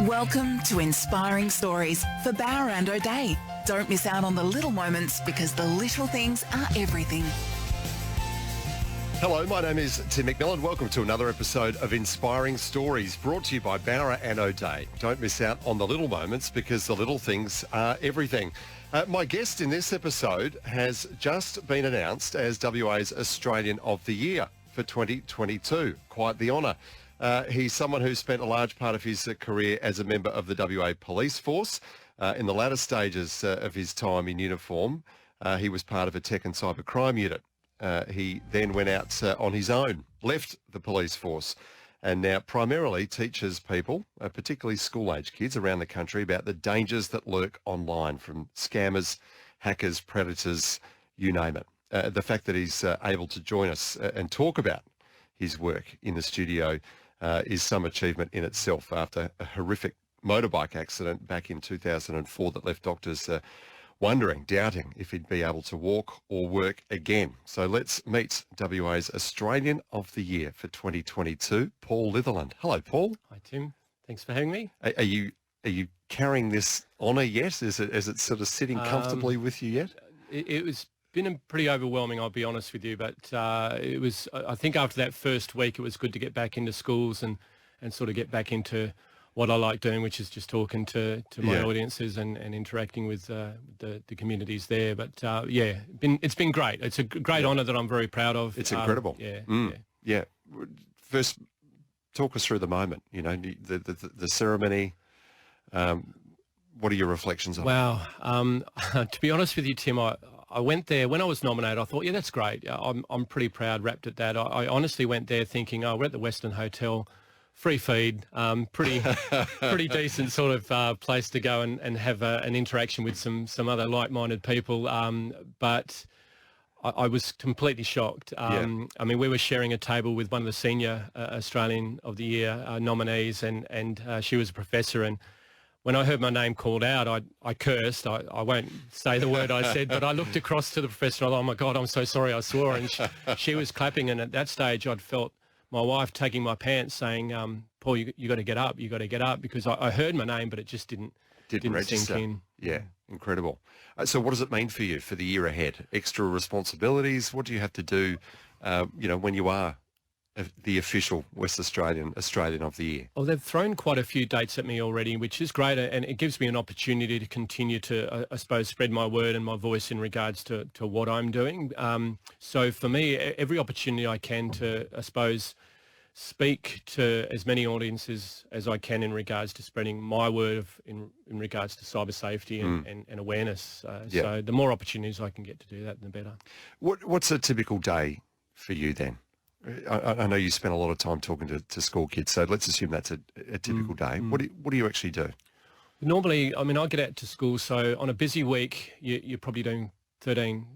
Welcome to Inspiring Stories for Bauer and O'Day. Don't miss out on the little moments because the little things are everything. Hello, my name is Tim McMillan. Welcome to another episode of Inspiring Stories brought to you by Bauer and O'Day. Don't miss out on the little moments because the little things are everything. My guest in this episode has just been announced as WA's Australian of the Year for 2022. Quite the honour. He's someone who spent a large part of his career as a member of the WA Police Force. In the latter stages of his time in uniform, he was part of a tech and cyber crime unit. He then went out on his own, left the police force, and now primarily teaches people, particularly school-age kids around the country, about the dangers that lurk online from scammers, hackers, predators, you name it. The fact that he's able to join us and talk about his work in the studio is some achievement in itself after a horrific motorbike accident back in 2004 that left doctors wondering, doubting if he'd be able to walk or work again. So let's meet WA's Australian of the Year for 2022, Paul Litherland. Hello, Paul. Hi, Tim. Thanks for having me. Are you carrying this honour yet? Is it sort of sitting comfortably with you yet? It was been pretty overwhelming, I'll be honest with you, but it was, I think after that first week, it was good to get back into schools and sort of get back into what I like doing, which is just talking to my audiences and interacting with the communities there. But it's been great. It's a great honour that I'm very proud of. It's incredible. Yeah. First, talk us through the moment, you know, the ceremony. What are your reflections on it? Wow. To be honest with you, Tim, I went there when I was nominated. I thought, yeah, that's great. I'm pretty proud, wrapped at that. I honestly went there thinking, we're at the Western Hotel, free feed, pretty decent sort of place to go and have an interaction with some other like-minded people. But I was completely shocked. I mean, we were sharing a table with one of the senior Australian of the Year nominees, and she was a professor. And when I heard my name called out, I cursed. I won't say the word I said, but I looked across to the professor and I thought, oh my God, I'm so sorry, I swore. And she was clapping. And at that stage, I'd felt my wife taking my pants saying, Paul, you got to get up. You got to get up, because I heard my name, but it just didn't register. Sink in. Yeah, incredible. So what does it mean for you for the year ahead? Extra responsibilities? What do you have to do, when you are the official West Australian of the Year? Well, they've thrown quite a few dates at me already, which is great, and it gives me an opportunity to continue to, I suppose, spread my word and my voice in regards to what I'm doing. So for me, every opportunity I can to, I suppose, speak to as many audiences as I can in regards to spreading my word in regards to cyber safety and awareness. So the more opportunities I can get to do that, the better. What's a typical day for you then? I know you spend a lot of time talking to school kids, so let's assume that's a typical day. What do you actually do? Normally, I mean, I get out to school, so on a busy week, you're probably doing 13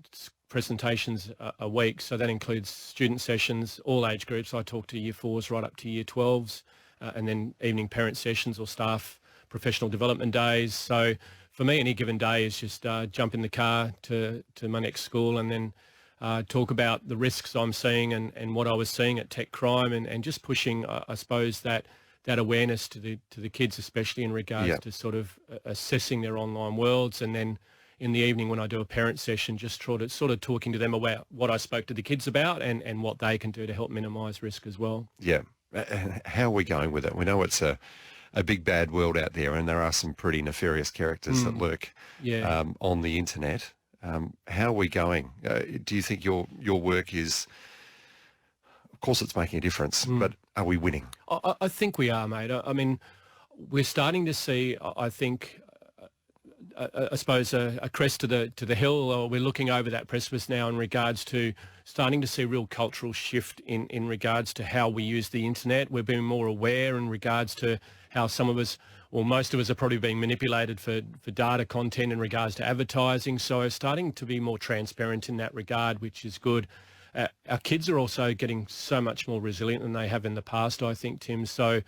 presentations a week, so that includes student sessions, all age groups. I talk to year 4s right up to year 12s, and then evening parent sessions or staff professional development days. So for me, any given day is just jump in the car to my next school and then talk about the risks I'm seeing and what I was seeing at tech crime and just pushing, I suppose, that awareness to the kids, especially in regards to sort of assessing their online worlds. And then in the evening when I do a parent session, just sort of talking to them about what I spoke to the kids about and what they can do to help minimise risk as well. Yeah. How are we going with it? We know it's a big bad world out there, and there are some pretty nefarious characters that lurk on the internet. How are we going? Do you think your work is, of course it's making a difference, but are we winning? I think we are, mate. I mean, we're starting to see, I think, I suppose a crest to the hill, or we're looking over that precipice now in regards to starting to see a real cultural shift in regards to how we use the internet. We're being more aware in regards to how some of us, well, most of us are probably being manipulated for data content in regards to advertising. So we're starting to be more transparent in that regard, which is good. Our kids are also getting so much more resilient than they have in the past, I think, Tim. So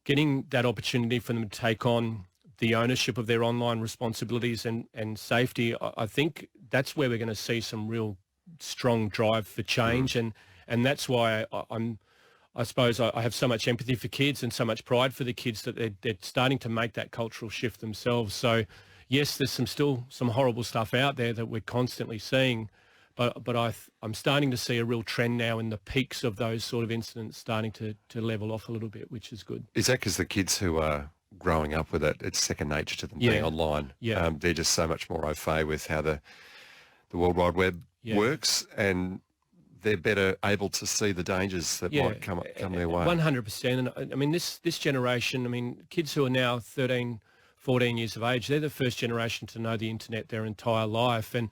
getting that opportunity for them to take on the ownership of their online responsibilities and safety, I think that's where we're going to see some real strong drive for change. And that's why I suppose I have so much empathy for kids and so much pride for the kids that they're starting to make that cultural shift themselves. So, yes, there's still some horrible stuff out there that we're constantly seeing, but I'm starting to see a real trend now in the peaks of those sort of incidents starting to level off a little bit, which is good. Is that because the kids who are growing up with it, it's second nature to them being online? Yeah. They're just so much more au fait with how the World Wide Web works, and they're better able to see the dangers that might come their way. 100%. And I mean, this generation, I mean, kids who are now 13, 14 years of age, they're the first generation to know the internet their entire life. And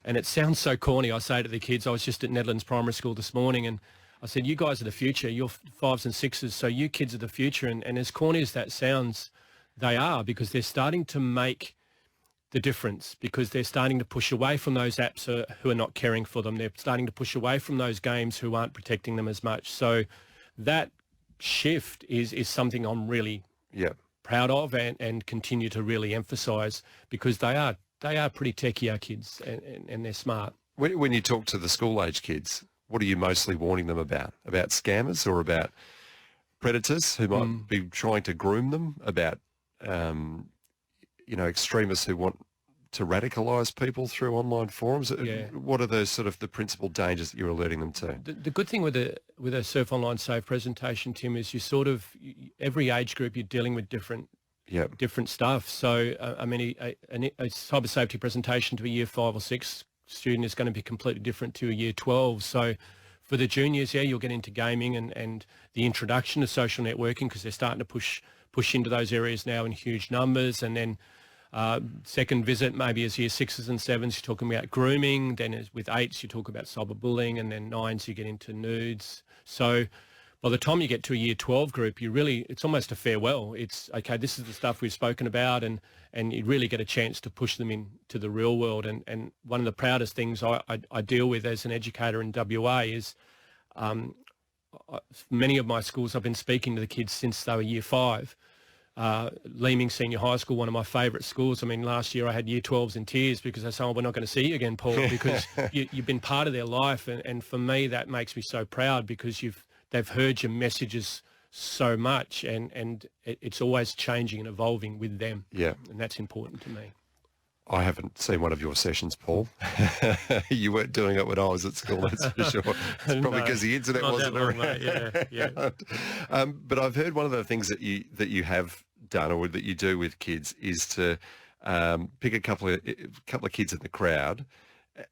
it sounds so corny. I say to the kids, I was just at Netherlands Primary School this morning, and I said, you guys are the future. You're 5s and 6s, so you kids are the future. And as corny as that sounds, they are, because they're starting to make the difference, because they're starting to push away from those apps who are not caring for them. They're starting to push away from those games who aren't protecting them as much. So that shift is something I'm really proud of and continue to really emphasise, because they are pretty techie, our kids, and they're smart. When you talk to the school-age kids, what are you mostly warning them about? About scammers or about predators who might be trying to groom them? About extremists who want to radicalise people through online forums? Yeah. What are the sort of the principal dangers that you're alerting them to? The good thing with a Surf Online Safe presentation, Tim, is every age group you're dealing with different stuff. So, I mean, a cyber safety presentation to a year 5 or 6 student is going to be completely different to a year 12. So for the juniors, you'll get into gaming and the introduction to social networking, because they're starting to push into those areas now in huge numbers. And then second visit, maybe as year 6s and 7s, you're talking about grooming. Then with 8s, you talk about cyberbullying, and then 9s, you get into nudes. So by the time you get to a year 12 group, it's almost a farewell. It's, okay, this is the stuff we've spoken about, and you really get a chance to push them into the real world. And one of the proudest things I deal with as an educator in WA is many of my schools, I've been speaking to the kids since they were year 5. Leeming Senior High School, one of my favourite schools. I mean, last year I had year 12s in tears because they said, we're not going to see you again, Paul, because you've been part of their life. And for me, that makes me so proud, because they've heard your messages so much, and it's always changing and evolving with them. Yeah. And that's important to me. I haven't seen one of your sessions, Paul. You weren't doing it when I was at school, that's for sure. It's probably because the internet wasn't around. Mate. Yeah. But I've heard one of the things that you have done, or that you do with kids, is to pick a couple of kids in the crowd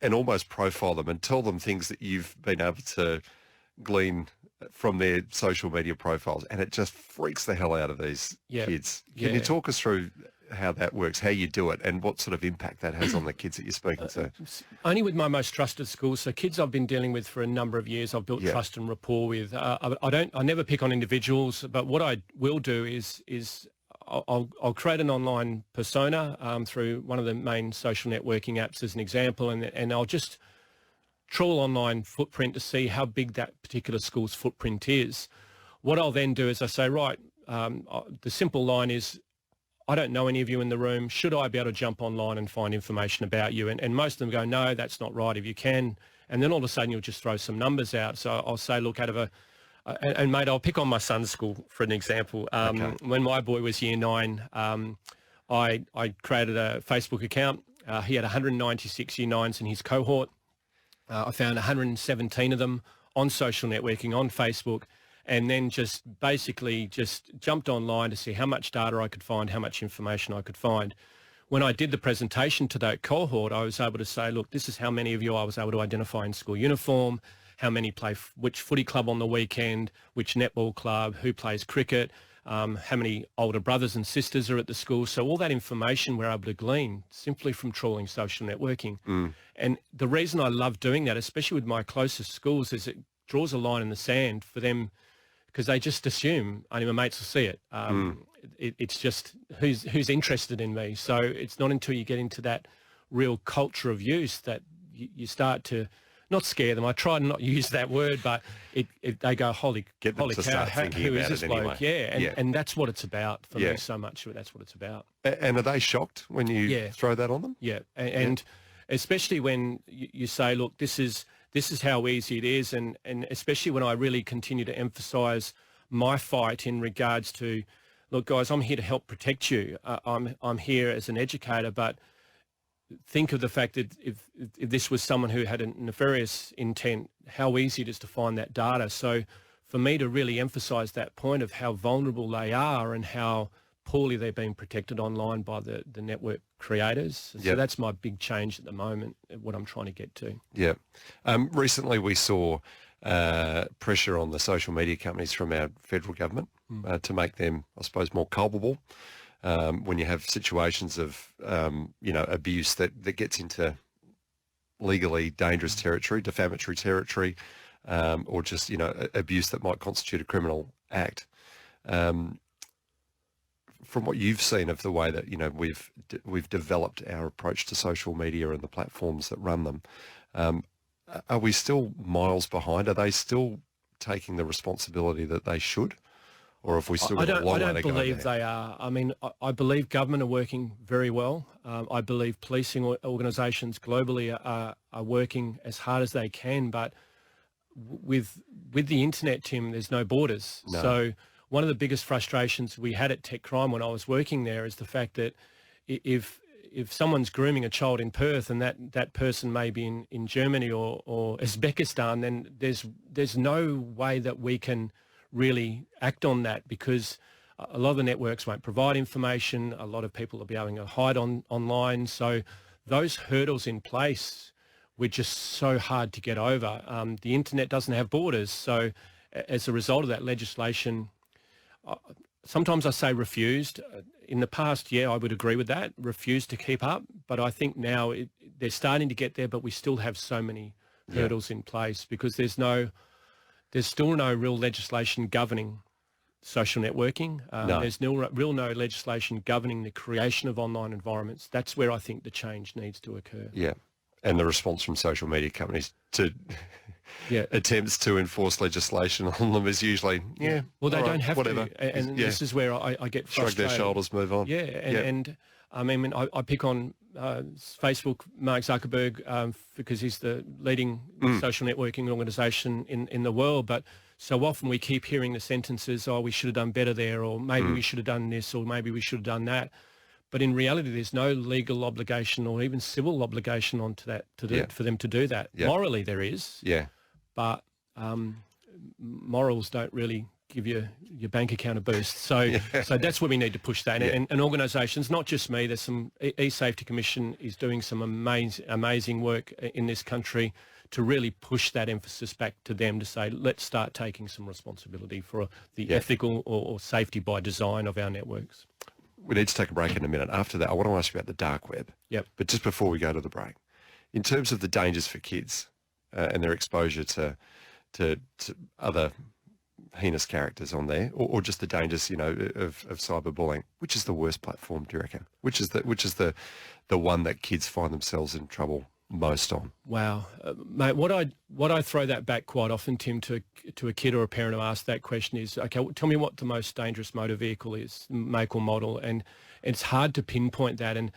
and almost profile them and tell them things that you've been able to glean from their social media profiles, and it just freaks the hell out of these kids. Can you talk us through how that works, how you do it, and what sort of impact that has on the kids that you're speaking to? Only with my most trusted schools, so kids I've been dealing with for a number of years, I've built trust and rapport with. I never pick on individuals, but what I will do is I'll create an online persona through one of the main social networking apps as an example, and I'll just trawl online footprint to see how big that particular school's footprint is. What I'll then do is I say, right, the simple line is, I don't know any of you in the room. Should I be able to jump online and find information about you? And most of them go, no, that's not right, if you can. And then all of a sudden you'll just throw some numbers out. So I'll say, look, out of and mate, I'll pick on my son's school for an example. When my boy was year 9, I created a Facebook account. He had 196 year 9s in his cohort. I found 117 of them on social networking, on Facebook, and then just basically jumped online to see how much data I could find, how much information I could find. When I did the presentation to that cohort, I was able to say, look, this is how many of you I was able to identify in school uniform, how many play which footy club on the weekend, which netball club, who plays cricket, how many older brothers and sisters are at the school. So all that information we're able to glean simply from trawling social networking. And the reason I love doing that, especially with my closest schools, is it draws a line in the sand for them, because they just assume only my mates will see it. It's just who's interested in me. So it's not until you get into that real culture of use that you start to not scare them. I try to not use that word, but they go, holy cow, who is this bloke? Anyway. And that's what it's about for me so much. That's what it's about. And are they shocked when you throw that on them? Yeah, and especially when you say, look, this is this is how easy it is. And especially when I really continue to emphasise my fight in regards to, look, guys, I'm here to help protect you. I'm here as an educator, but think of the fact that if this was someone who had a nefarious intent, how easy it is to find that data. So for me to really emphasise that point of how vulnerable they are and how poorly they're being protected online by the network creators. So that's my big change at the moment, what I'm trying to get to. Yeah. Recently we saw pressure on the social media companies from our federal government to make them, I suppose, more culpable when you have situations of, abuse that gets into legally dangerous territory, defamatory territory, or just, abuse that might constitute a criminal act. From what you've seen of the way that, we've developed our approach to social media and the platforms that run them, are we still miles behind? Are they still taking the responsibility that they should? Or have we still got a long way to go? I don't believe they are. I mean, I believe government are working very well. I believe policing organisations globally are working as hard as they can. But with the internet, Tim, there's no borders. No. So one of the biggest frustrations we had at Tech Crime when I was working there is the fact that if someone's grooming a child in Perth and that person may be in Germany or Uzbekistan, then there's no way that we can really act on that, because a lot of the networks won't provide information. A lot of people will be able to hide online. So those hurdles in place were just so hard to get over. The internet doesn't have borders. So as a result of that legislation, sometimes I say refused. In the past, I would agree with that, refused to keep up. But I think now they're starting to get there, but we still have so many hurdles in place because there's still no real legislation governing social networking. There's no legislation governing the creation of online environments. That's where I think the change needs to occur. Yeah. And the response from social media companies to attempts to enforce legislation on them is usually, well, they right, don't have whatever. to. And this is where I get frustrated. Shrug their shoulders, move on. And I mean, I pick on Facebook, Mark Zuckerberg, because he's the leading social networking organisation in the world. But so often we keep hearing the sentences, we should have done better there, or maybe we should have done this, or maybe we should have done that. But in reality, there's no legal obligation or even civil obligation onto that for them to do that. Morally, there is. Yeah. But morals don't really give your bank account a boost. So so that's where we need to push that. And organisations, not just me, there's some e-Safety Commission is doing some amazing work in this country to really push that emphasis back to them to say, let's start taking some responsibility for the ethical or safety by design of our networks. We need to take a break in a minute. After that, I want to ask you about the dark web. Yep. But just before we go to the break, in terms of the dangers for kids and their exposure to other heinous characters on there, or just the dangers, of cyberbullying, which is the worst platform, do you reckon? Which is the one that kids find themselves in trouble most on? Wow, mate, what I throw that back quite often, Tim, to a kid or a parent who asks that question is, okay, tell me what the most dangerous motor vehicle is, make or model, and it's hard to pinpoint that. And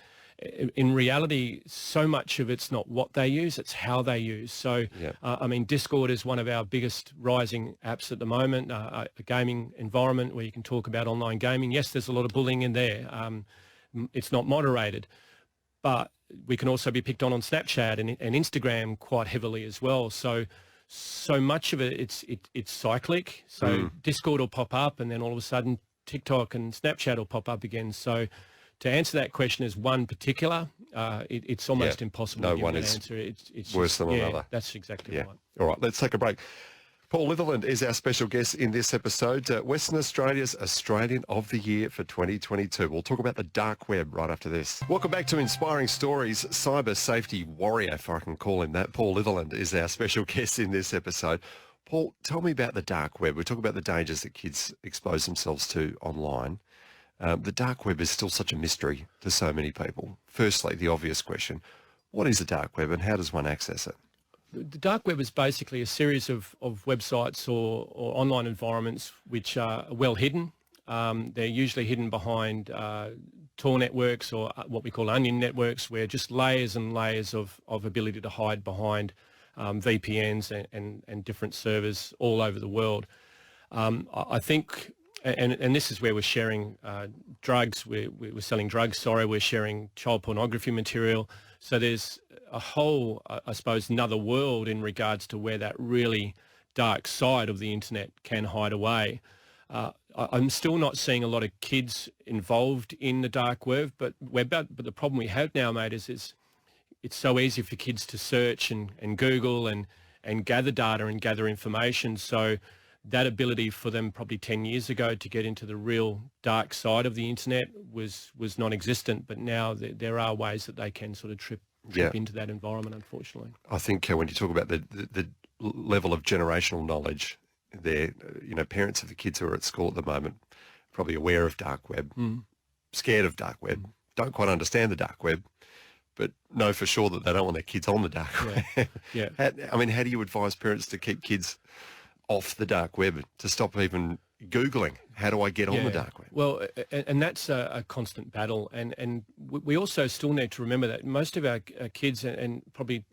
in reality, so much of it's not what they use, it's how they use. So, I mean, Discord is one of our biggest rising apps at the moment, a gaming environment where you can talk about online gaming. Yes, there's a lot of bullying in there. It's not moderated, but we can also be picked on Snapchat and Instagram quite heavily as well. So much of it, it's cyclic. So Discord will pop up and then all of a sudden TikTok and Snapchat will pop up again. So to answer that question as one particular, it's almost impossible to give an answer. It's worse than another. That's exactly right. All right, let's take a break. Paul Litherland is our special guest in this episode, Western Australia's Australian of the Year for 2022. We'll talk about the dark web right after this. Welcome back to Inspiring Stories. Cyber safety warrior, if I can call him that, Paul Litherland is our special guest in this episode. Paul, tell me about the dark web. We're talking about the dangers that kids expose themselves to online. The dark web is still such a mystery to so many people. Firstly, the obvious question, what is the dark web and how does one access it? The dark web is basically a series of websites or online environments which are well hidden. They're usually hidden behind Tor networks or what we call onion networks, where just layers and layers of ability to hide behind VPNs and different servers all over the world. I think, and this is where we're sharing drugs, we're selling drugs, we're sharing child pornography material. So there's a whole, I suppose, another world in regards to where that really dark side of the internet can hide away. I'm still not seeing a lot of kids involved in the dark web, but the problem we have now, mate, is it's so easy for kids to search and Google and gather data and gather information. So that ability for them probably 10 years ago to get into the real dark side of the internet was non-existent, but now there are ways that they can sort of trip into that environment, unfortunately. I think when you talk about the level of generational knowledge there, parents of the kids who are at school at the moment, probably aware of dark web, scared of dark web, don't quite understand the dark web, but know for sure that they don't want their kids on the dark web. Yeah. How do you advise parents to keep kids off the dark web, to stop even Googling, how do I get on the dark web? Well, and that's a constant battle. And we also still need to remember that most of our kids, and probably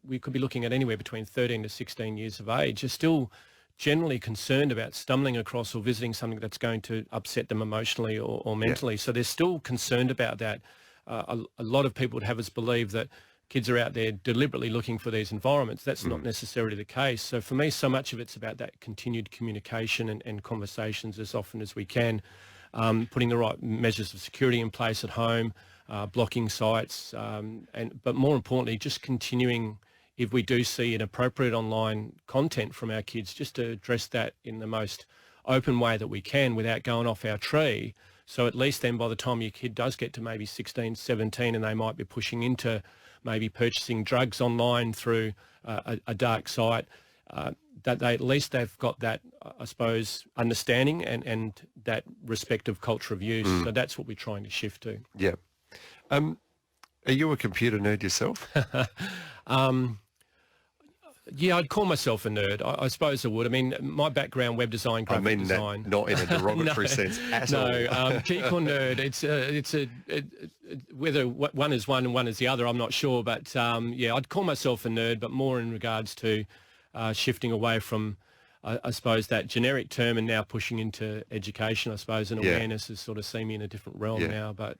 we could be looking at anywhere between 13 to 16 years of age, are still generally concerned about stumbling across or visiting something that's going to upset them emotionally or mentally. So they're still concerned about that. A lot of people would have us believe that kids are out there deliberately looking for these environments. That's not necessarily the case. So for me, so much of it's about that continued communication and conversations as often as we can, putting the right measures of security in place at home, blocking sites, but more importantly, just continuing, if we do see inappropriate online content from our kids, just to address that in the most open way that we can without going off our tree. So at least then by the time your kid does get to maybe 16, 17, and they might be pushing into maybe purchasing drugs online through a dark site, that at least they've got that, I suppose, understanding and that respect of culture of use. So that's what we're trying to shift to. Yeah. Are you a computer nerd yourself? Yeah, I'd call myself a nerd. I suppose I would. I mean, my background, web design, graphic design. Not in a derogatory sense at all. No, geek or nerd. Whether one is one and one is the other, I'm not sure. But I'd call myself a nerd, but more in regards to shifting away from, I suppose, that generic term and now pushing into education, I suppose, and awareness has sort of seen me in a different realm now. But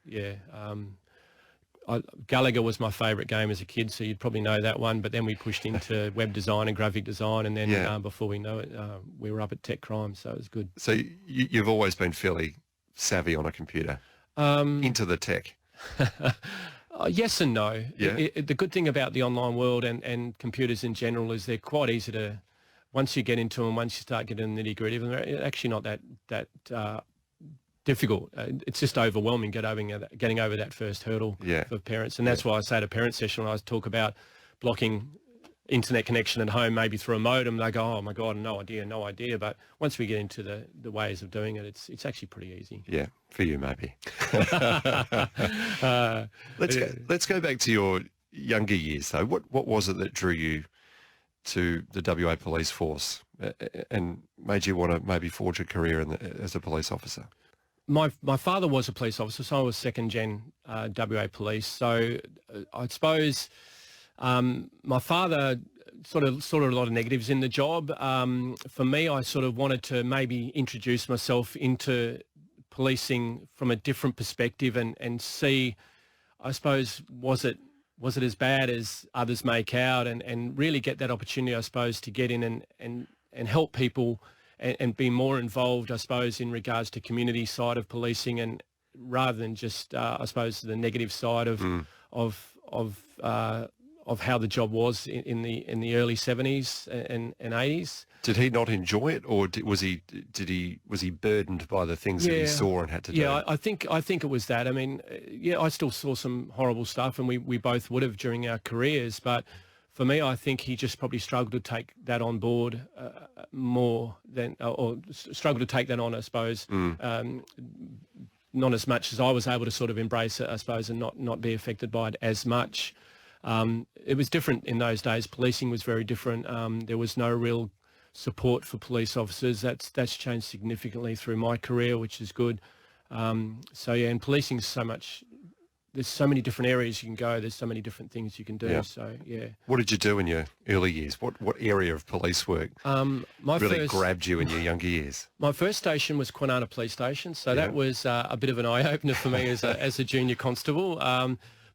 Gallagher was my favourite game as a kid, so you'd probably know that one. But then we pushed into web design and graphic design, and then before we know it, we were up at tech crime, so it was good. So you've always been fairly savvy on a computer, into the tech? Yes and no. Yeah. The good thing about the online world and computers in general is they're quite easy to, once you get into them, once you start getting the nitty-gritty, they're actually not that difficult. It's just overwhelming getting over that first hurdle for parents. And that's why I say at a parent session, when I talk about blocking internet connection at home, maybe through a modem, they go, oh my God, no idea. But once we get into the ways of doing it, it's actually pretty easy. Yeah, for you maybe. Let's go back to your younger years though. What was it that drew you to the WA Police Force and made you want to maybe forge a career as a police officer? My father was a police officer, so I was second gen WA Police. So I suppose my father sort of a lot of negatives in the job. For me, I sort of wanted to maybe introduce myself into policing from a different perspective and see, I suppose, was it as bad as others make out, and really get that opportunity, I suppose, to get in and help people and be more involved, I suppose, in regards to community side of policing, and rather than just, I suppose, the negative side of how the job was in the early 70s and 80s. Did he not enjoy it, or was he burdened by the things that he saw and had to do? Yeah, I think it was that. I mean, I still saw some horrible stuff, and we both would have during our careers, but for me, I think he just probably struggled to take that on board more than, or struggled to take that on, I suppose, not as much as I was able to sort of embrace it, I suppose, and not be affected by it as much. It was different in those days. Policing was very different. There was no real support for police officers. That's changed significantly through my career, which is good. And policing is so much there's so many different areas you can go. There's so many different things you can do. Yeah. So, yeah. What did you do in your early years? What area of police work really grabbed you in your younger years? My first station was Kwinana Police Station, so that was a bit of an eye-opener for me as a junior constable.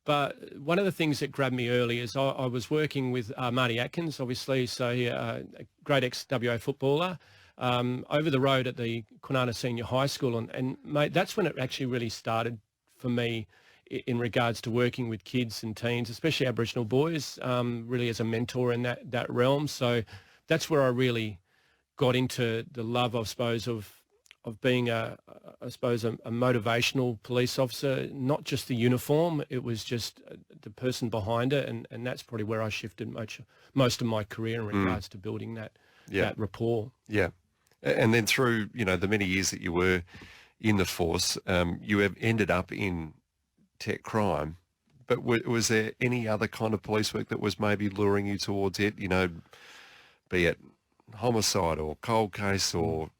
But one of the things that grabbed me early is I was working with Marty Atkins, obviously, so a great ex-WA footballer, over the road at the Kwinana Senior High School. And mate, that's when it actually really started for me in regards to working with kids and teens, especially Aboriginal boys, really as a mentor in that realm. So that's where I really got into the love, I suppose, of being a motivational police officer, not just the uniform. It was just the person behind it, and that's probably where I shifted most of my career in regards to building that rapport. Yeah. And then through, the many years that you were in the force, you have ended up in tech crime, but was there any other kind of police work that was maybe luring you towards it, be it homicide or cold case or,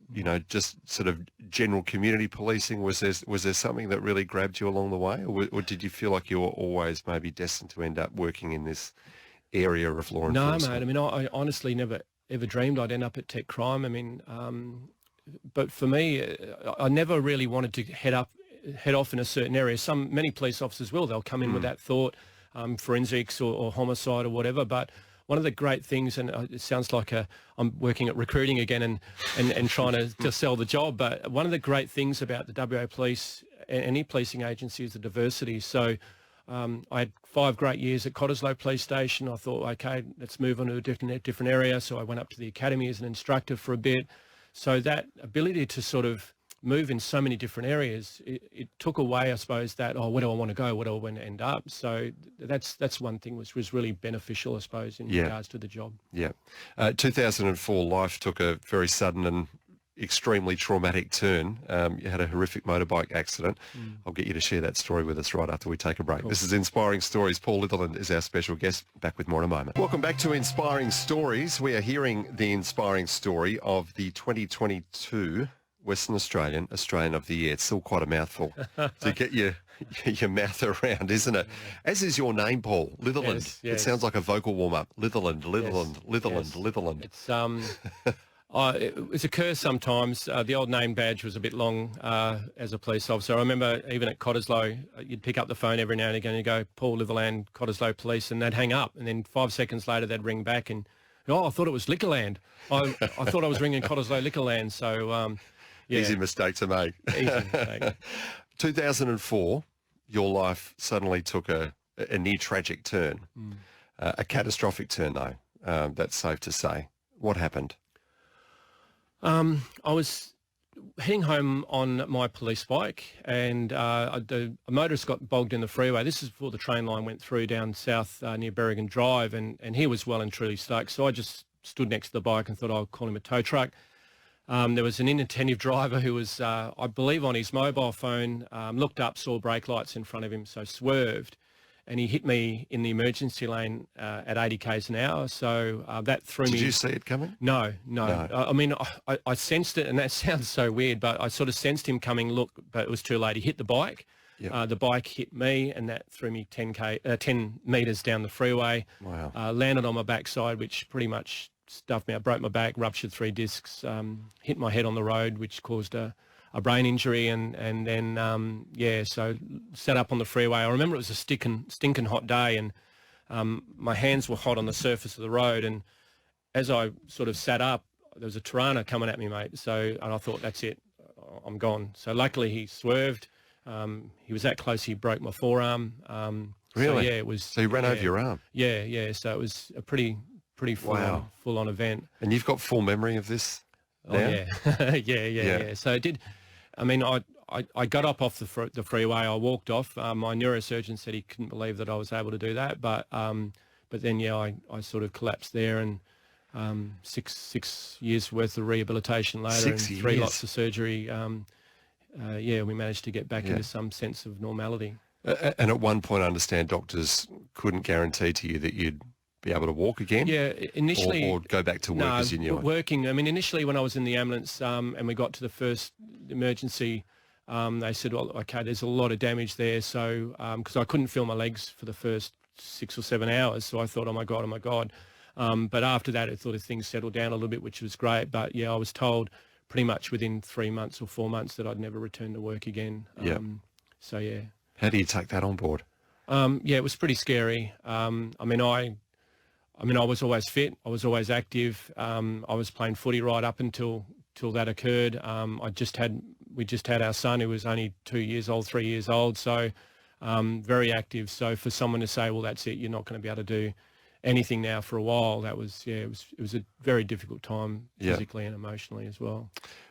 just sort of general community policing? Was there something that really grabbed you along the way, or did you feel like you were always maybe destined to end up working in this area of law enforcement? No, mate. I mean, I honestly never ever dreamed I'd end up at tech crime. I mean, but for me, I never really wanted to head off in a certain area. Many police officers will. They'll come in with that thought, forensics or homicide or whatever. But one of the great things, and it sounds like I'm working at recruiting again and trying to sell the job, but one of the great things about the WA Police and any policing agency is the diversity. So I had 5 great years at Cottesloe Police Station. I thought, okay, let's move on to a different area. So I went up to the academy as an instructor for a bit. So that ability to sort of move in so many different areas, it took away, I suppose, that, where do I want to go? Where do I want to end up? So that's one thing which was really beneficial, I suppose, in regards to the job. Yeah. 2004, life took a very sudden and extremely traumatic turn. You had a horrific motorbike accident. I'll get you to share that story with us right after we take a break. Cool. This is Inspiring Stories. Paul Litherland is our special guest. Back with more in a moment. Welcome back to Inspiring Stories. We are hearing the inspiring story of the 2022 Western Australian of the Year. It's still quite a mouthful to get your mouth around, isn't it? As is your name, Paul, Litherland. Yes. It sounds like a vocal warm-up. Litherland. Litherland. It's a curse sometimes. The old name badge was a bit long as a police officer. I remember even at Cottesloe, you'd pick up the phone every now and again and you go, Paul Litherland, Cottesloe Police, and they'd hang up. And then 5 seconds later, they'd ring back and, I thought it was Liquorland. I thought I was ringing Cottesloe Liquorland. So, Easy mistake to make. Easy mistake. 2004, your life suddenly took a near tragic turn, a catastrophic turn, though. That's safe to say. What happened? I was heading home on my police bike, and a motorist got bogged in the freeway. This is before the train line went through down south near Berrigan Drive, and he was well and truly stuck. So I just stood next to the bike and thought I'll call him a tow truck. There was an inattentive driver who was, I believe, on his mobile phone, looked up, saw brake lights in front of him, so swerved, and he hit me in the emergency lane at 80 k's an hour. So that threw me. Did you see it coming? No. I mean, I sensed it, and that sounds so weird, but I sort of sensed him coming, but it was too late. He hit the bike. Yep. The bike hit me, and that threw me 10 metres down the freeway. Wow. Landed on my backside, which pretty much stuffed me. I broke my back, ruptured 3 discs, hit my head on the road, which caused a brain injury, and then so sat up on the freeway. I remember it was a stinking hot day, and my hands were hot on the surface of the road, and as I sort of sat up, there was a Tirana coming at me, mate. And I thought, that's it, I'm gone. So luckily he swerved. He was that close, he broke my forearm. Really? So, it was. So he ran over your arm? Yeah. So it was a pretty full-on event. And you've got full memory of this now? Oh, yeah. So it did. I mean, I got up off the freeway. I walked off. My neurosurgeon said he couldn't believe that I was able to do that. But then, I sort of collapsed there, and 6 years worth of rehabilitation later, and 3 lots of surgery. We managed to get back into some sense of normality. And at one point, I understand doctors couldn't guarantee to you that you'd be able to walk again? Yeah, initially... Or go back to work as you knew it? Working. I mean, initially when I was in the ambulance and we got to the first emergency They said, well, okay, there's a lot of damage there. So, because I couldn't feel my legs for the first 6 or 7 hours. So I thought, oh my God, oh my God. But after that, I thought things settled down a little bit, which was great. But yeah, I was told pretty much within 3 months or 4 months that I'd never return to work again. So yeah. How do you take that on board? Yeah, it was pretty scary. I mean, I was always fit. I was always active. I was playing footy right up until that occurred. We just had our son, who was only 2 years old, 3 years old. So very active. So for someone to say, well, that's it, you're not going to be able to do anything now for a while, it was a very difficult time physically and emotionally as well.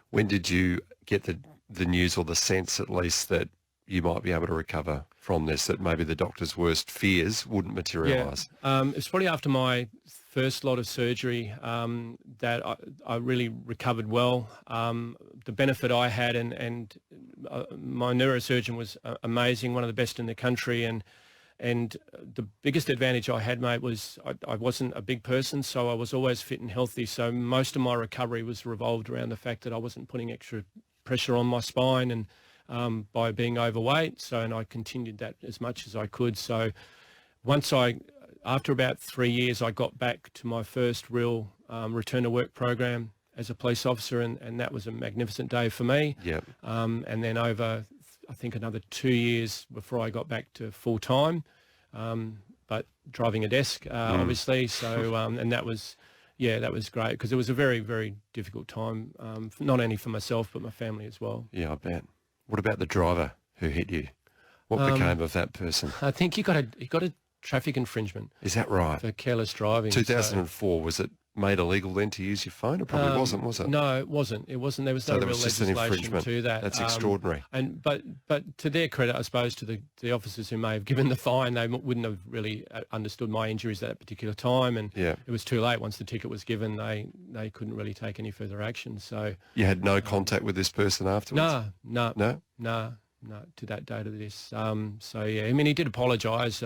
When did you get the news, or the sense at least, that you might be able to recover from this, that maybe the doctor's worst fears wouldn't materialise? It was probably after my first lot of surgery that I really recovered well. The benefit I had, and my neurosurgeon was amazing, one of the best in the country, and the biggest advantage I had, mate, was I wasn't a big person, so I was always fit and healthy. So most of my recovery was revolved around the fact that I wasn't putting extra pressure on my spine, and by being overweight. And I continued that as much as I could. So after about 3 years, I got back to my first real return to work program as a police officer, and that was a magnificent day for me. Yep. And then over, I think, another 2 years before I got back to full time, but driving a desk, obviously. So, and that was great, because it was a very, very difficult time, not only for myself, but my family as well. Yeah, I bet. What about the driver who hit you? What became of that person? I think he got a traffic infringement. Is that right? For careless driving. 2004, was it made illegal then to use your phone? It probably wasn't, was it? No, it wasn't. There was no real legislation to that. That's extraordinary. But to their credit, I suppose, to the officers who may have given the fine, they wouldn't have really understood my injuries at that particular time, and it was too late. Once the ticket was given, they couldn't really take any further action. So you had no contact with this person afterwards? No, to that date of this. So yeah, I mean, he did apologise,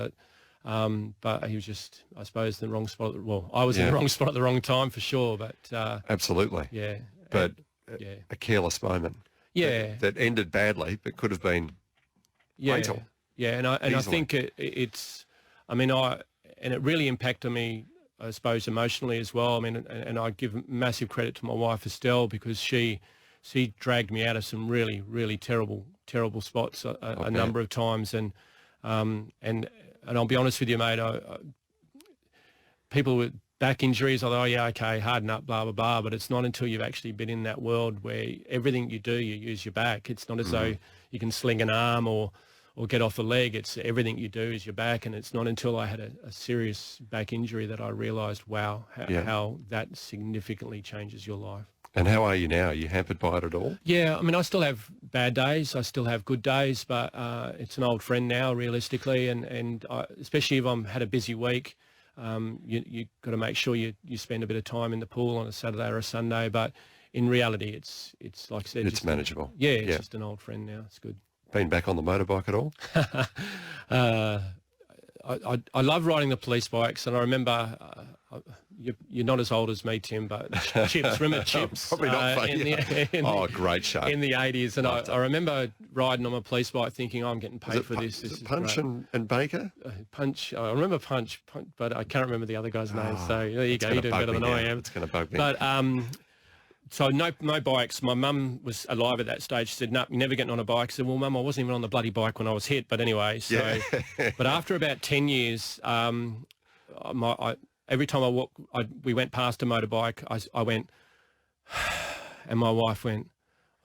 but he was just, I suppose, in the wrong spot. Well, I was in the wrong spot at the wrong time for sure. But absolutely, yeah. But a careless moment, that ended badly, but could have been fatal. Yeah, and I think it's, I mean, and it really impacted me, I suppose, emotionally as well. I mean, and I give massive credit to my wife Estelle, because she dragged me out of some really, really terrible spots a number of times, and I'll be honest with you, mate, people with back injuries, I thought, oh yeah, okay, harden up, blah blah blah, but it's not until you've actually been in that world where everything you do, you use your back. It's not as though you can sling an arm or get off a leg. It's everything you do is your back, and it's not until I had a serious back injury that I realised, wow, how that significantly changes your life. And how are you now? Are you hampered by it at all? Yeah, I mean, I still have bad days. I still have good days, but it's an old friend now, realistically. And especially if I've had a busy week, you got to make sure you spend a bit of time in the pool on a Saturday or a Sunday. But in reality, it's like I said, it's manageable. It's just an old friend now. It's good. Been back on the motorbike at all? I love riding the police bikes, and I remember you're not as old as me, Tim, but Chips, remember Chips? Probably not. Great show. In the 80s, and I remember riding on my police bike thinking, I'm getting paid for this. Is it Punch and Baker? Punch. I remember Punch, but I can't remember the other guy's name. So there you go. You do better than I am. It's going to bug me. But so no bikes. My mum was alive at that stage. She said, no, you're never getting on a bike. I said, well, Mum, I wasn't even on the bloody bike when I was hit. But anyway, so, but after about 10 years, every time we went past a motorbike, I went, and my wife went,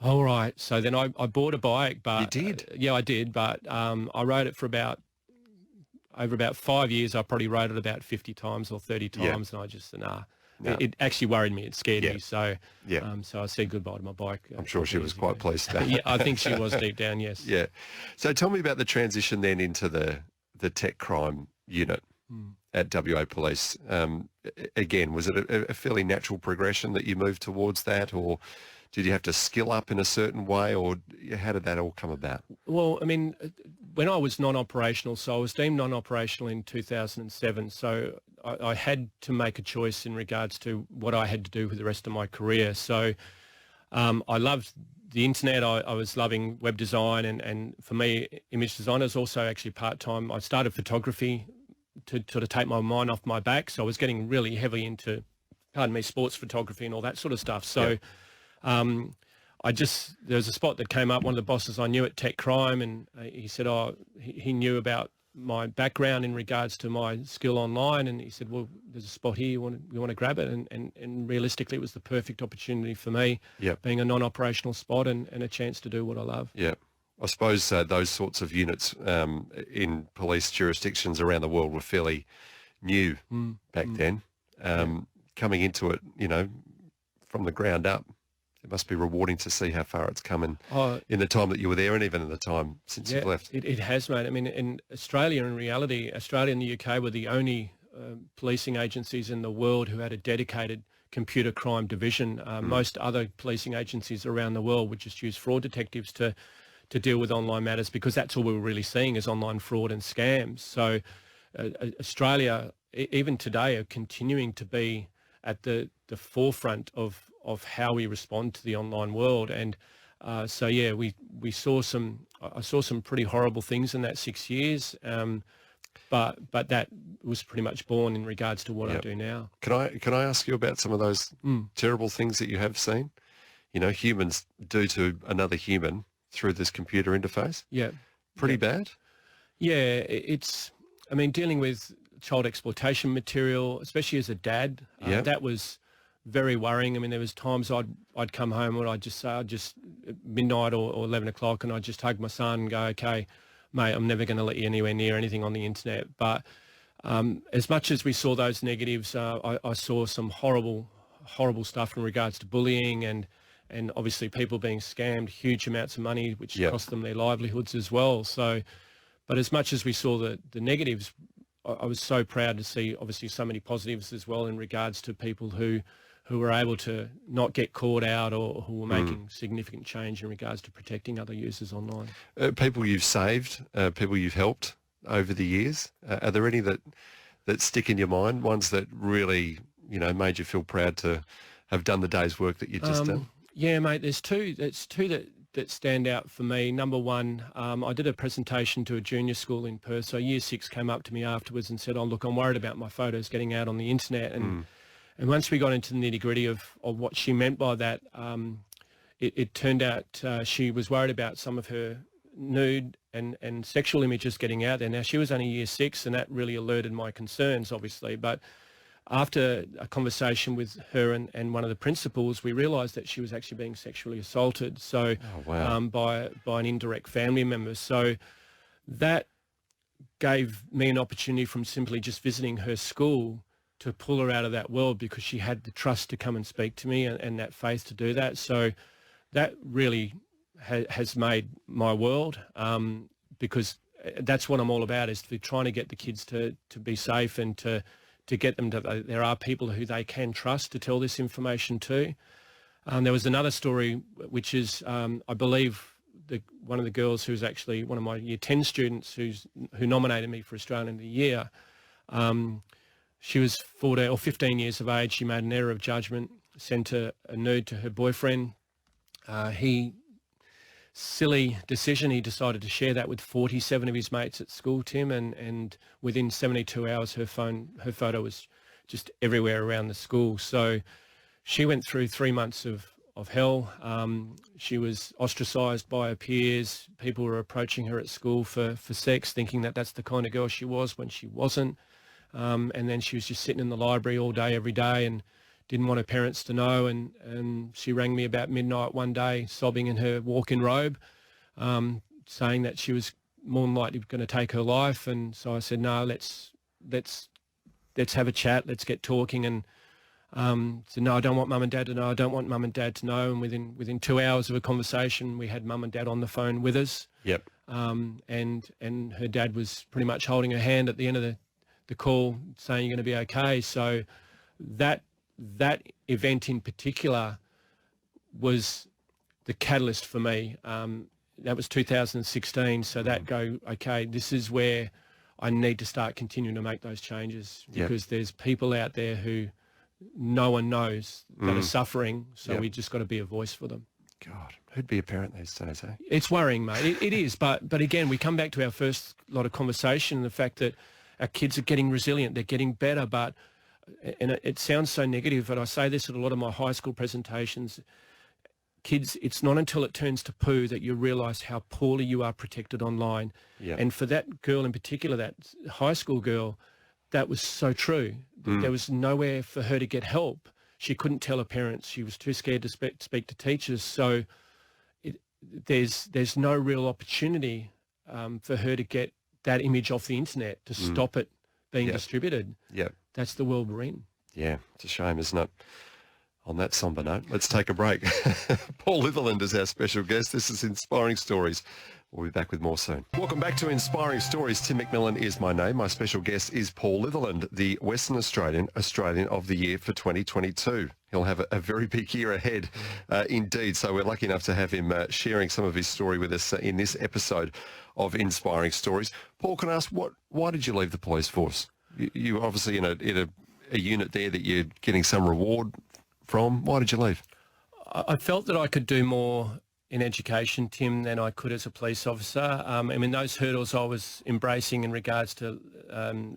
all right. So then I bought a bike. But you did? Yeah, I did. But I rode it for over about 5 years. I probably rode it about 50 times or 30 times. And I just, It actually worried me. It scared me. So, so I said goodbye to my bike. I'm sure she was quite pleased with that. Yeah, I think she was deep down. Yes. Yeah. So tell me about the transition then into the tech crime unit at WA Police. Again, was it a fairly natural progression that you moved towards that, or did you have to skill up in a certain way, or how did that all come about? Well, I mean, when I was non-operational, so I was deemed non-operational in 2007. So I had to make a choice in regards to what I had to do with the rest of my career. So I loved the internet. I was loving web design, and for me, image design is also actually part-time. I started photography to sort of take my mind off my back. So I was getting really heavy into, pardon me, sports photography and all that sort of stuff. So there was a spot that came up, one of the bosses I knew at Tech Crime, and he said, he knew about my background in regards to my skill online, and he said, well, there's a spot here, you want to grab it, and realistically it was the perfect opportunity for me, being a non-operational spot and a chance to do what I love. Yeah. I suppose those sorts of units in police jurisdictions around the world were fairly new back then. Coming into it, from the ground up, it must be rewarding to see how far it's come in the time that you were there, and even in the time since you've left. It has, mate. I mean, in Australia, in reality, Australia and the UK were the only policing agencies in the world who had a dedicated computer crime division. Most other policing agencies around the world would just use fraud detectives to deal with online matters, because that's all we were really seeing is online fraud and scams. So Australia, even today, are continuing to be at the forefront of how we respond to the online world. And I saw some pretty horrible things in that 6 years, but that was pretty much born in regards to what I do now. Can I ask you about some of those terrible things that you have seen? Humans do to another human through this computer interface. Pretty bad. Dealing with child exploitation material, especially as a dad, that was very worrying. I mean, there was times I'd come home and I'd just say, at midnight or 11 o'clock, and I'd just hug my son and go, okay, mate, I'm never going to let you anywhere near anything on the internet. But as much as we saw those negatives, I saw some horrible stuff in regards to bullying and obviously people being scammed huge amounts of money, which cost them their livelihoods as well. So, but as much as we saw the negatives, I was so proud to see obviously so many positives as well in regards to people who were able to not get caught out or who were making significant change in regards to protecting other users online. People you've saved, people you've helped over the years, are there any that stick in your mind, ones that really, made you feel proud to have done the day's work that you'd just done? Yeah, mate, there's two that stand out for me. Number one, I did a presentation to a junior school in Perth. So Year 6 came up to me afterwards and said, look, I'm worried about my photos getting out on the internet. And once we got into the nitty-gritty of what she meant by that, it turned out she was worried about some of her nude and sexual images getting out there. Now, she was only Year 6, and that really alerted my concerns, obviously. But after a conversation with her and one of the principals, we realised that she was actually being sexually assaulted. So by an indirect family member. So that gave me an opportunity from simply just visiting her school to pull her out of that world, because she had the trust to come and speak to me and that faith to do that. So that really has made my world, because that's what I'm all about, is trying to get the kids to be safe and to get them to, there are people who they can trust to tell this information to. There was another story, which is, I believe, one of the girls who's actually one of my Year 10 students who nominated me for Australian of the Year. She was 14 or 15 years of age. She made an error of judgment, sent a nude to her boyfriend. Silly decision, he decided to share that with 47 of his mates at school, Tim, and within 72 hours her photo was just everywhere around the school. So she went through 3 months of hell. She was ostracised by her peers. People were approaching her at school for sex, thinking that that's the kind of girl she was when she wasn't. And then she was just sitting in the library all day, every day, and didn't want her parents to know. And she rang me about midnight one day, sobbing in her walk-in robe, saying that she was more than likely going to take her life. And so I said, no, let's have a chat. Let's get talking. And said, no, I don't want mum and dad to know. I don't want mum and dad to know. And within 2 hours of a conversation, we had mum and dad on the phone with us. Yep. And her dad was pretty much holding her hand at the end of the call, saying you're going to be okay. So that event in particular was the catalyst for me. That was 2016. So okay, this is where I need to start continuing to make those changes, because there's people out there who no one knows that are suffering. So we just got to be a voice for them. God, who'd be a parent these days, eh? It's worrying, mate. It is. But again, we come back to our first lot of conversation, the fact that our kids are getting resilient, they're getting better, and it sounds so negative, but I say this at a lot of my high school presentations, kids, it's not until it turns to poo that you realise how poorly you are protected online. Yeah. And for that girl in particular, that high school girl, that was so true. There was nowhere for her to get help. She couldn't tell her parents. She was too scared to speak to teachers. So there's no real opportunity for her to get that image off the internet to stop it being distributed. Yeah. That's the world we're in. Yeah, it's a shame, isn't it? On that somber note, let's take a break. Paul Litherland is our special guest. This is Inspiring Stories. We'll be back with more soon. Welcome back to Inspiring Stories. Tim McMillan is my name. My special guest is Paul Litherland, the Western Australian of the Year for 2022. He'll have a very big year ahead, indeed. So we're lucky enough to have him sharing some of his story with us in this episode of Inspiring Stories. Paul, can I ask, why did you leave the police force? You were obviously in a unit there that you're getting some reward from. Why did you leave? I felt that I could do more in education, Tim, than I could as a police officer. I mean, those hurdles I was embracing in regards to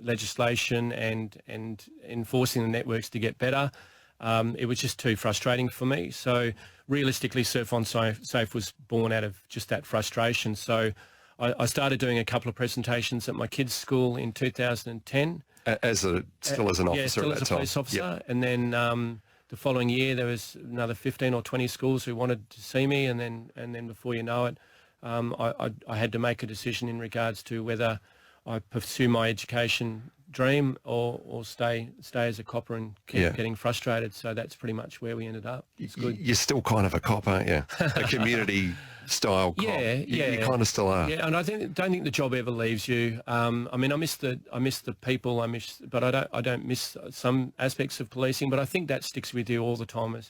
legislation and enforcing the networks to get better, it was just too frustrating for me. So realistically, Surf On Safe was born out of just that frustration. So I started doing a couple of presentations at my kids' school in 2010. Still as an officer yeah, still at as a that police time. officer. Yep. And then the following year, there was another 15 or 20 schools who wanted to see me. And then before you know it, I had to make a decision in regards to whether I pursue my education dream or stay as a copper and keep getting frustrated. So that's pretty much where we ended up. It's good. You're still kind of a cop, aren't you? A community style cop. You kind of still are. Yeah, and I don't think the job ever leaves you. I mean, I miss the people. But I don't miss some aspects of policing. But I think that sticks with you all the time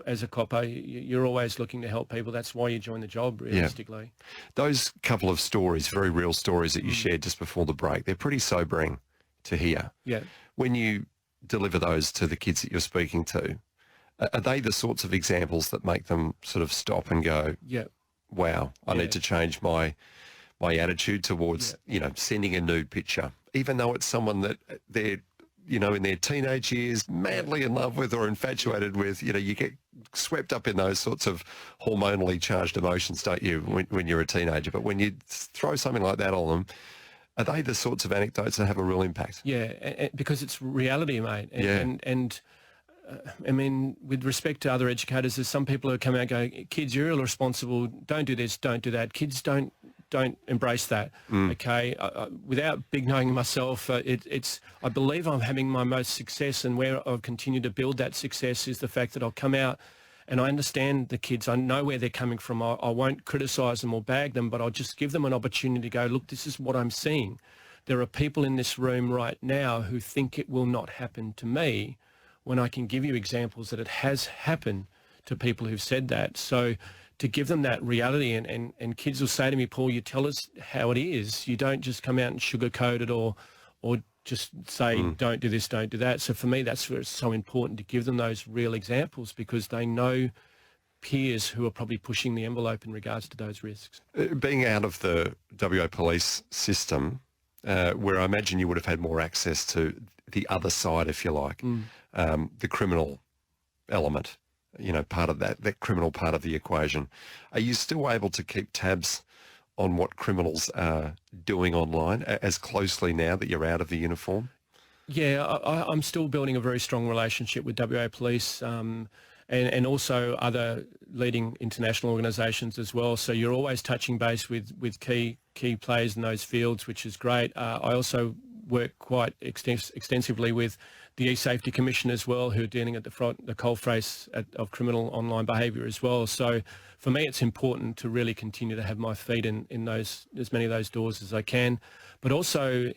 as a copper. You're always looking to help people. That's why you join the job, realistically. Yeah. Those couple of stories, very real stories that you shared just before the break, they're pretty sobering to hear. Yeah. When you deliver those to the kids that you're speaking to, are they the sorts of examples that make them sort of stop and go, wow, I need to change my attitude towards, sending a nude picture, even though it's someone that they're, in their teenage years, madly in love with or infatuated with. You get swept up in those sorts of hormonally charged emotions, don't you, when you're a teenager? But when you throw something like that on them, are they the sorts of anecdotes that have a real impact? Yeah, because it's reality, mate. And I mean, with respect to other educators, there's some people who come out and go, kids, you're irresponsible, don't do this, don't do that. Kids don't embrace that, okay? Without big-knowing myself, I believe I'm having my most success, and where I've continued to build that success is the fact that I'll come out and I understand the kids. I know where they're coming from. I won't criticise them or bag them, but I'll just give them an opportunity to go, look, this is what I'm seeing. There are people in this room right now who think it will not happen to me, when I can give you examples that it has happened to people who've said that. So to give them that reality, and kids will say to me, Paul, you tell us how it is. You don't just come out and sugarcoat it or just say, don't do this, don't do that. So for me, that's where it's so important to give them those real examples, because they know peers who are probably pushing the envelope in regards to those risks. Being out of the WA police system, where I imagine you would have had more access to the other side, if you like, the criminal element, part of that criminal part of the equation. Are you still able to keep tabs on what criminals are doing online as closely now that you're out of the uniform? Yeah, I'm still building a very strong relationship with WA Police and also other leading international organisations as well. So you're always touching base with key players in those fields, which is great. I also work quite extensively with the E-Safety Commission as well, who are dealing at the coalface of criminal online behaviour as well. So for me, it's important to really continue to have my feet in those, as many of those doors as I can, but also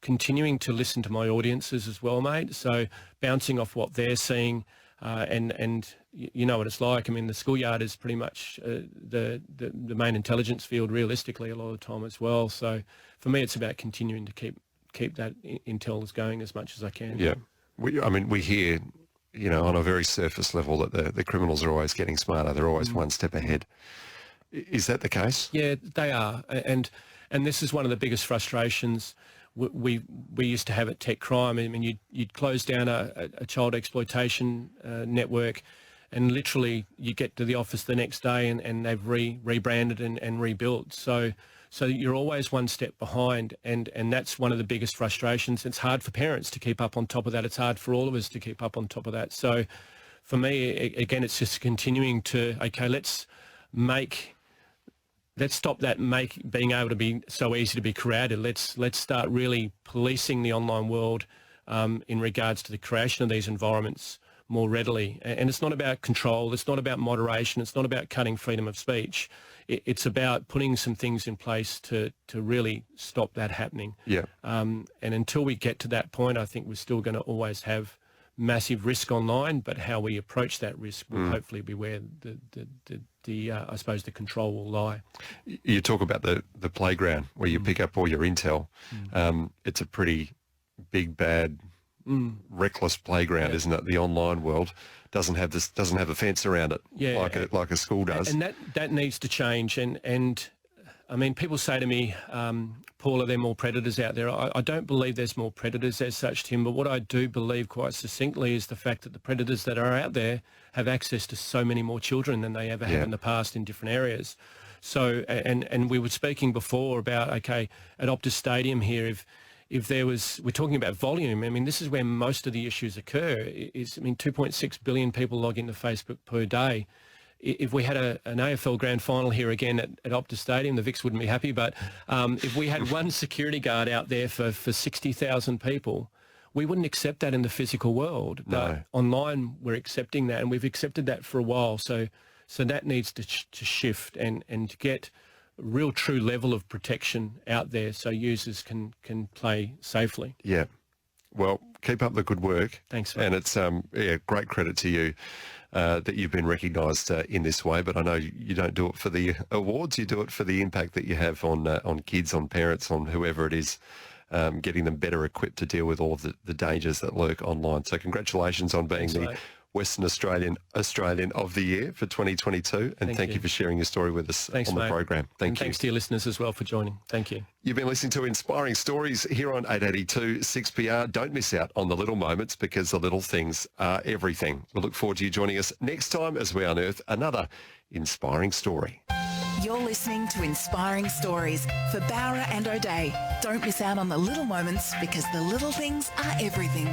continuing to listen to my audiences as well, mate. So bouncing off what they're seeing, and you know what it's like. I mean, the schoolyard is pretty much the main intelligence field, realistically, a lot of the time as well. So for me, it's about continuing to keep that intel going as much as I can. Yeah. We hear on a very surface level, that the criminals are always getting smarter. They're always one step ahead. Is that the case? Yeah, they are. And this is one of the biggest frustrations we used to have at Tech Crime. I mean, you'd close down a child exploitation network, and literally you get to the office the next day and they've rebranded and rebuilt. So you're always one step behind, and that's one of the biggest frustrations. It's hard for parents to keep up on top of that. It's hard for all of us to keep up on top of that. So for me, again, it's just continuing to, okay, let's stop that being able to be so easy to be created. Let's start really policing the online world in regards to the creation of these environments more readily. And it's not about control. It's not about moderation. It's not about cutting freedom of speech. It's about putting some things in place to really stop that happening. Yeah. And until we get to that point, I think we're still going to always have massive risk online, but how we approach that risk will hopefully be where I suppose the control will lie. You talk about the playground where you pick up all your intel. It's a pretty big, bad, reckless playground, isn't it? The online world doesn't have a fence around it, like a school does. And that needs to change. And I mean, people say to me, Paul, are there more predators out there? I don't believe there's more predators as such, Tim, but what I do believe quite succinctly is the fact that the predators that are out there have access to so many more children than they ever have in the past in different areas. So, and we were speaking before about, okay, at Optus Stadium here, if there was, we're talking about volume, I mean, this is where most of the issues occur. 2.6 billion people log into Facebook per day. If we had an AFL grand final here again at Optus Stadium, the Vics wouldn't be happy, but if we had one security guard out there for 60,000 people, we wouldn't accept that in the physical world. But online, we're accepting that, and we've accepted that for a while. So that needs to shift and to get a real true level of protection out there so users can play safely. Yeah. Well, keep up the good work. Thanks, mate. And it's great credit to you that you've been recognised in this way. But I know you don't do it for the awards. You do it for the impact that you have on kids, on parents, on whoever it is, getting them better equipped to deal with all of the dangers that lurk online. So congratulations on being the Western Australian of the Year for 2022. And thank you for sharing your story with us on the program. Thank you. Thanks to your listeners as well for joining. Thank you. You've been listening to Inspiring Stories here on 882 6PR. Don't miss out on the little moments, because the little things are everything. We look forward to you joining us next time as we unearth another inspiring story. You're listening to Inspiring Stories for Bowra and O'Dea. Don't miss out on the little moments, because the little things are everything.